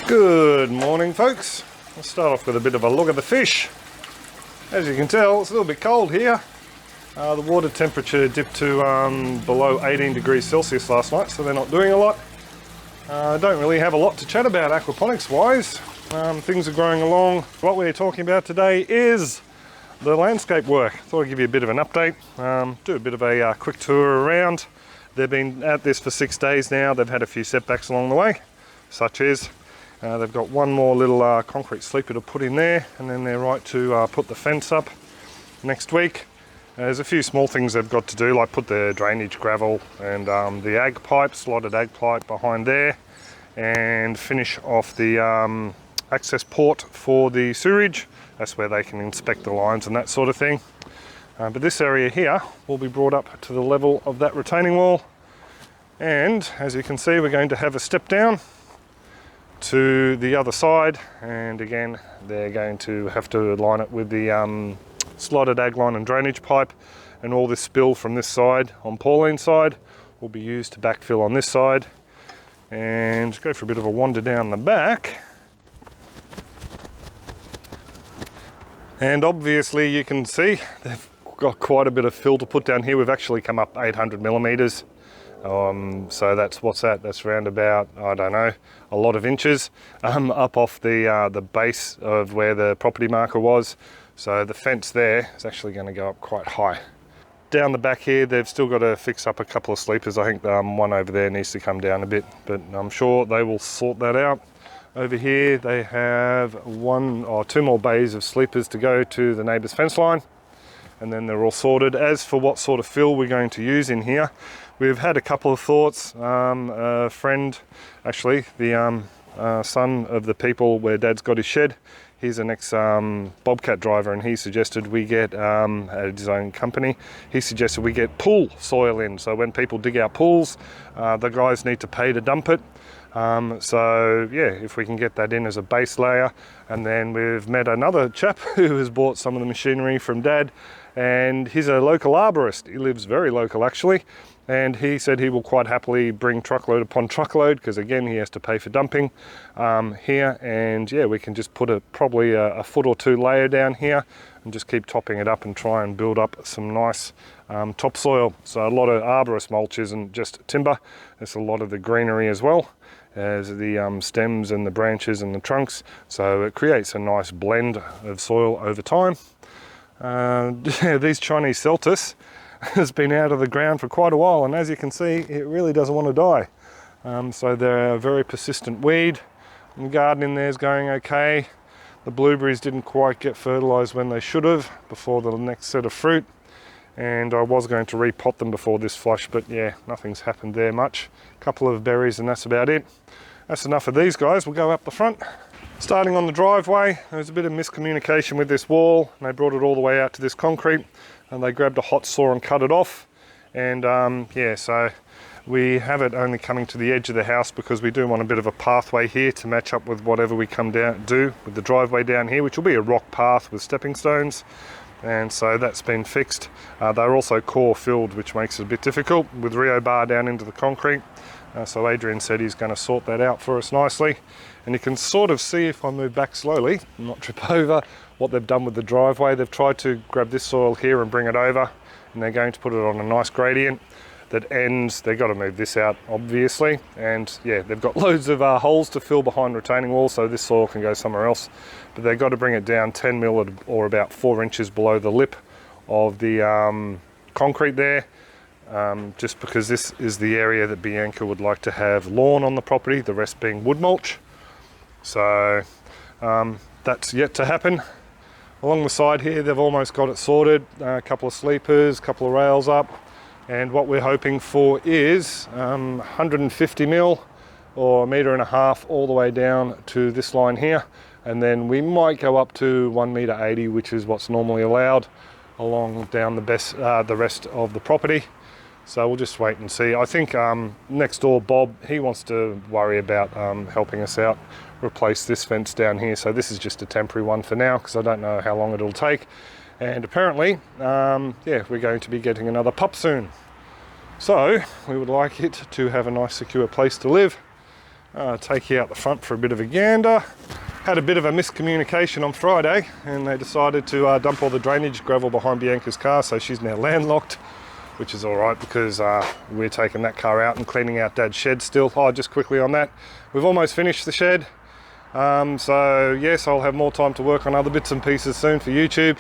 Good morning, folks. Let's start off with a bit of a look at the fish. As you can tell, it's a little bit cold here. The water temperature dipped to below 18 degrees Celsius last night, so they're not doing a lot. I don't really have a lot to chat about aquaponics wise. Things are growing along. What we're talking about today is the landscape work. Thought I'd give you a bit of an update, do a bit of a quick tour around. They've been at this for 6 days now. They've had a few setbacks along the way, such as they've got one more little concrete sleeper to put in there, and then they're right to put the fence up next week. There's a few small things they've got to do, like put the drainage gravel and the ag pipe, slotted ag pipe behind there, and finish off the access port for the sewerage. That's where they can inspect the lines and that sort of thing. But this area here will be brought up to the level of that retaining wall, and as you can see, we're going to have a step down to the other side, and again they're going to have to line it with the slotted ag line and drainage pipe, and all this spill from this side on Pauline's side will be used to backfill on this side. And go for a bit of a wander down the back, and obviously you can see they've got quite a bit of fill to put down here. We've actually come up 800 millimeters. So what's that? That's around about, I don't know, a lot of inches up off the base of where the property marker was. So the fence there is actually going to go up quite high. Down the back here, they've still got to fix up a couple of sleepers. I think one over there needs to come down a bit, but I'm sure they will sort that out. Over here, they have 1 or 2 more bays of sleepers to go to the neighbour's fence line, and then they're all sorted. As for what sort of fill we're going to use in here, we've had a couple of thoughts. A friend, actually, the son of the people where Dad's got his shed, he's an ex-Bobcat driver, and he suggested we get, at his own company, he suggested we get pool soil in. So when people dig out pools, the guys need to pay to dump it. So yeah, if we can get that in as a base layer. And then we've met another chap who has bought some of the machinery from Dad, and he's a local arborist. He lives very local actually, and he said he will quite happily bring truckload upon truckload, because again he has to pay for dumping here. And yeah, we can just put probably a foot or 2 layer down here and just keep topping it up and try and build up some nice topsoil. So a lot of arborist mulch isn't just timber, it's a lot of the greenery as well as the stems and the branches and the trunks, so it creates a nice blend of soil over time. These Chinese Celtis has been out of the ground for quite a while, and as you can see, it really doesn't want to die. So they're a very persistent weed. The garden in there is going okay. The blueberries didn't quite get fertilized when they should have before the next set of fruit, and I was going to repot them before this flush, but yeah, nothing's happened there much. A couple of berries and that's about it. That's enough of these guys. We'll go up the front. Starting on the driveway, there was a bit of miscommunication with this wall, and they brought it all the way out to this concrete, and they grabbed a hot saw and cut it off. And yeah, so we have it only coming to the edge of the house because we do want a bit of a pathway here to match up with whatever we do with the driveway down here, which will be a rock path with stepping stones. And so that's been fixed. They're also core filled, which makes it a bit difficult with Rio bar down into the concrete. So Adrian said he's going to sort that out for us nicely. And you can sort of see, if I move back slowly, not trip over, what they've done with the driveway. They've tried to grab this soil here and bring it over, and they're going to put it on a nice gradient that ends. They've got to move this out, obviously. And yeah, they've got loads of holes to fill behind retaining walls, so this soil can go somewhere else. But they've got to bring it down 10 mil or about 4 inches below the lip of the concrete there. Just because this is the area that Bianca would like to have lawn on the property, the rest being wood mulch. So that's yet to happen. Along the side here, they've almost got it sorted. A couple of sleepers, a couple of rails up. And what we're hoping for is 150 mil or 1.5 meters all the way down to this line here. And then we might go up to 1.80 meters, which is what's normally allowed along down the rest of the property. So we'll just wait and see. I think next door Bob, he wants to worry about helping us out, replace this fence down here. So this is just a temporary one for now, because I don't know how long it'll take. And apparently, yeah, we're going to be getting another pup soon. So we would like it to have a nice secure place to live. take you out the front for a bit of a gander. Had a bit of a miscommunication on Friday, and they decided to dump all the drainage gravel behind Bianca's car, so she's now landlocked, which is all right because we're taking that car out and cleaning out Dad's shed still. Oh, just quickly on that, we've almost finished the shed. So yes, I'll have more time to work on other bits and pieces soon for YouTube.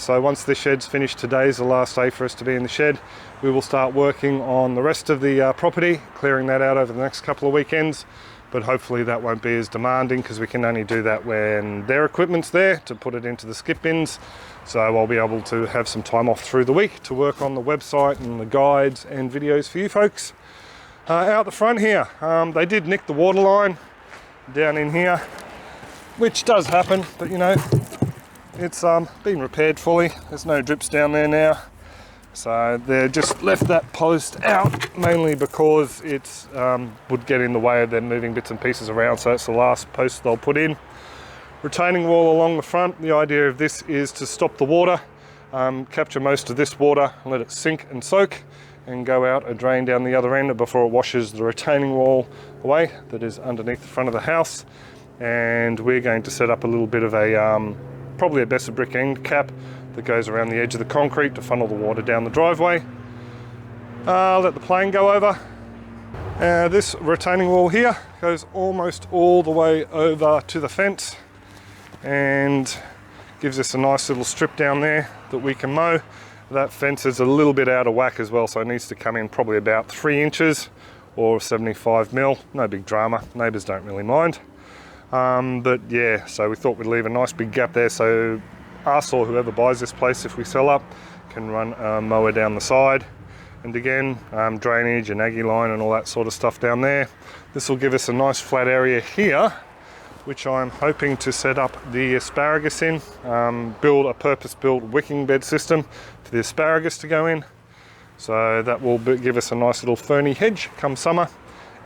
So once the shed's finished, today's the last day for us to be in the shed. We will start working on the rest of the property, clearing that out over the next couple of weekends. But hopefully that won't be as demanding because we can only do that when their equipment's there to put it into the skip bins. So I'll be able to have some time off through the week to work on the website and the guides and videos for you folks. Out the front here, they did nick the water line down in here, which does happen, but you know, it's been repaired fully. There's no drips down there now. So they just left that post out mainly because it's would get in the way of them moving bits and pieces around, so that's the last post they'll put in. Retaining wall along the front, the idea of this is to stop the water, capture most of this water, let it sink and soak and go out and drain down the other end before it washes the retaining wall away that is underneath the front of the house. And we're going to set up a little bit of a probably a Besser brick end cap that goes around the edge of the concrete to funnel the water down the driveway. Let the plane go over. This retaining wall here goes almost all the way over to the fence and gives us a nice little strip down there that we can mow. That fence is a little bit out of whack as well, so it needs to come in probably about 3 inches or 75 mil. No big drama, neighbours don't really mind. But yeah, so we thought we'd leave a nice big gap there so us or whoever buys this place, if we sell up, can run a mower down the side. And again, drainage and aggie line and all that sort of stuff down there. This will give us a nice flat area here, which I'm hoping to set up the asparagus in, build a purpose-built wicking bed system for the asparagus to go in. So that will give us a nice little ferny hedge come summer,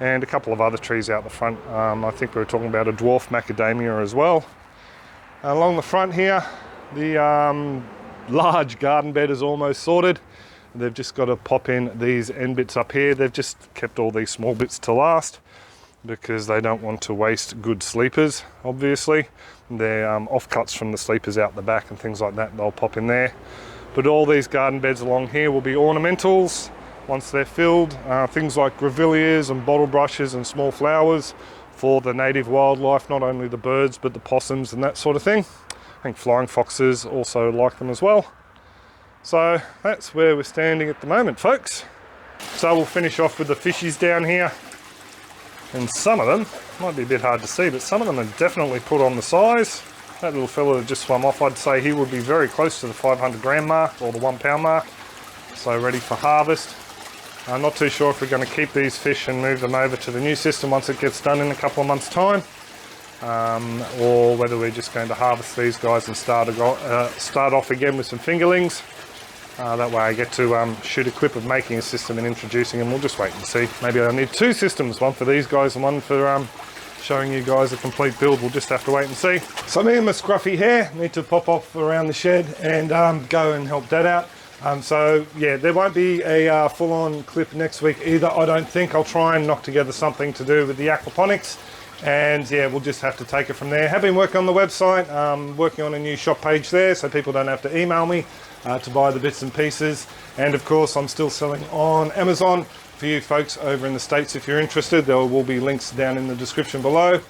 and a couple of other trees out the front. I think we were talking about a dwarf macadamia as well. Along the front here, the large garden bed is almost sorted. They've just got to pop in these end bits up here. They've just kept all these small bits to last because they don't want to waste good sleepers, obviously. They're offcuts from the sleepers out the back and things like that, they'll pop in there. But all these garden beds along here will be ornamentals once they're filled. Things like grevilleas and bottle brushes and small flowers for the native wildlife, not only the birds but the possums and that sort of thing. I think flying foxes also like them as well. So that's where we're standing at the moment, folks. So we'll finish off with the fishies down here. And some of them, might be a bit hard to see, but some of them are definitely put on the size. That little fella that just swam off, I'd say he would be very close to the 500 gram mark or the 1 pound mark. So ready for harvest. I'm not too sure if we're going to keep these fish and move them over to the new system once it gets done in a couple of months' time. Or whether we're just going to harvest these guys and start off again with some fingerlings. That way I get to shoot a clip of making a system and introducing them. We'll just wait and see. Maybe I'll need 2 systems, one for these guys and one for showing you guys a complete build. We'll just have to wait and see. So me and my scruffy hair need to pop off around the shed and go and help Dad out. So yeah, there won't be a full-on clip next week either, I don't think. I'll try and knock together something to do with the aquaponics. And yeah, we'll just have to take it from there. Have been working on the website, working on a new shop page there so people don't have to email me to buy the bits and pieces. And of course, I'm still selling on Amazon for you folks over in the States. If you're interested, there will be links down in the description below.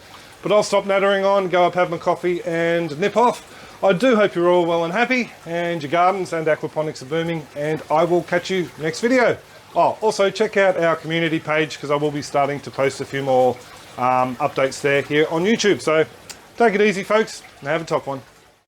But I'll stop nattering on, go up, have my coffee and nip off. I do hope you're all well and happy and your gardens and aquaponics are booming, and I will catch you next video. Oh, also check out our community page because I will be starting to post a few more updates there here on YouTube. So take it easy, folks, and have a top one.